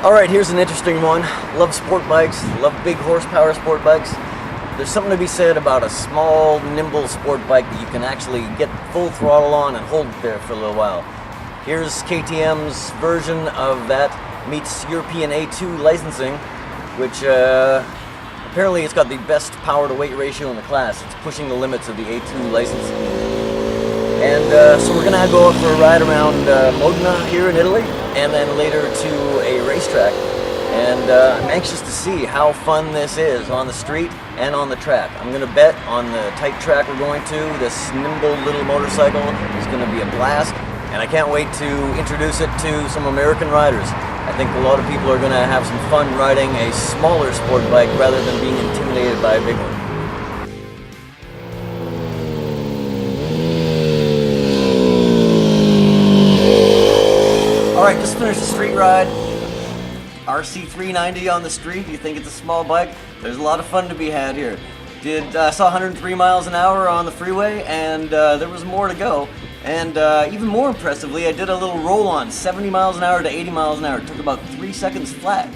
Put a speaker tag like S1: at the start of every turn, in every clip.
S1: Alright, here's an interesting one. Love sport bikes, love big horsepower sport bikes. There's something to be said about a small, nimble sport bike that you can actually get full throttle on and hold there for a little while. Here's KTM's version of that, meets European A2 licensing, which apparently it's got the best power to weight ratio in the class. It's pushing the limits of the A2 licensing. And so we're gonna go out for a ride around Modena here in Italy, and then later to a racetrack. And I'm anxious to see how fun this is on the street and on the track. I'm gonna bet on the tight track we're going to, this nimble little motorcycle is gonna be a blast, and I can't wait to introduce it to some American riders. I think a lot of people are gonna have some fun riding a smaller sport bike rather than being intimidated by a big one. Alright, just finished the street ride. RC390 on the street. You think it's a small bike? There's a lot of fun to be had here. Saw 103 miles an hour on the freeway, and there was more to go. And even more impressively, I did a little roll-on, 70 miles an hour to 80 miles an hour. It took about 3 seconds flat,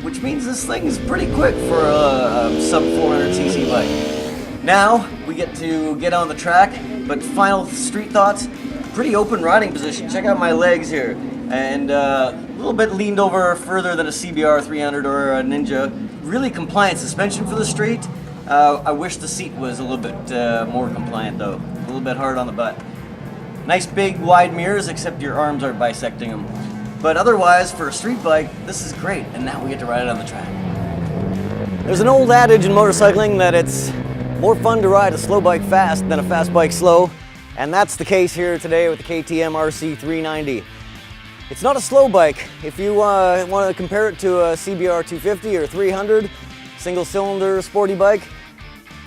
S1: which means this thing is pretty quick for a sub 400cc bike. Now, we get to get on the track, but final street thoughts, pretty open riding position. Check out my legs here. And a little bit leaned over further than a CBR 300 or a Ninja. Really compliant suspension for the street. I wish the seat was a little bit more compliant though. A little bit hard on the butt. Nice big wide mirrors, except your arms are bisecting them. But otherwise, for a street bike, this is great. And now we get to ride it on the track. There's an old adage in motorcycling that it's more fun to ride a slow bike fast than a fast bike slow. And that's the case here today with the KTM RC390. It's not a slow bike. If you want to compare it to a CBR 250 or 300 single-cylinder sporty bike,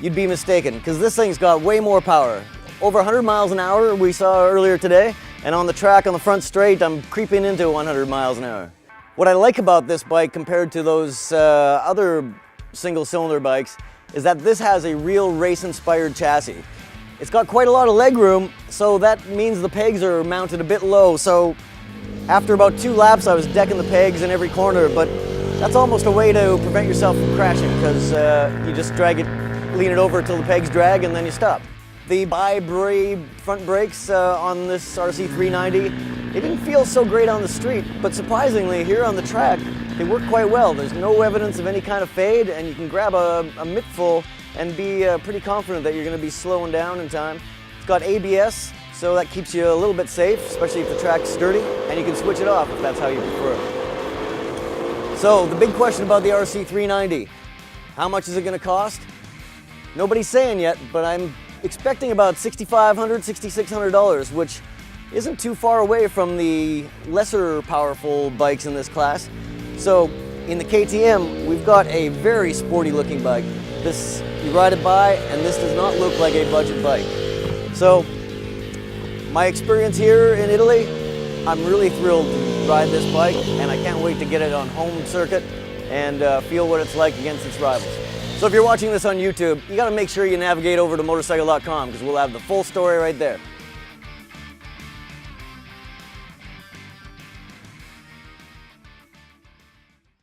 S1: you'd be mistaken, because this thing's got way more power. Over 100 miles an hour we saw earlier today, and on the track on the front straight I'm creeping into 100 miles an hour. What I like about this bike compared to those other single-cylinder bikes is that this has a real race-inspired chassis. It's got quite a lot of leg room, so that means the pegs are mounted a bit low. So after about 2 laps, I was decking the pegs in every corner, but that's almost a way to prevent yourself from crashing, because you just lean it over until the pegs drag, and then you stop. The bi-brake front brakes on this RC390, they didn't feel so great on the street, but surprisingly, here on the track, they work quite well. There's no evidence of any kind of fade, and you can grab a mittful and be pretty confident that you're going to be slowing down in time. It's got ABS, so that keeps you a little bit safe, especially if the track's sturdy, and you can switch it off if that's how you prefer it. So the big question about the RC390, how much is it going to cost? Nobody's saying yet, but I'm expecting about $6,500, $6,600, which isn't too far away from the lesser powerful bikes in this class. So in the KTM, we've got a very sporty looking bike. This, you ride it by, and this does not look like a budget bike. So my experience here in Italy, I'm really thrilled to ride this bike, and I can't wait to get it on home circuit and feel what it's like against its rivals. So if you're watching this on YouTube, you gotta make sure you navigate over to motorcycle.com, because we'll have the full story right there.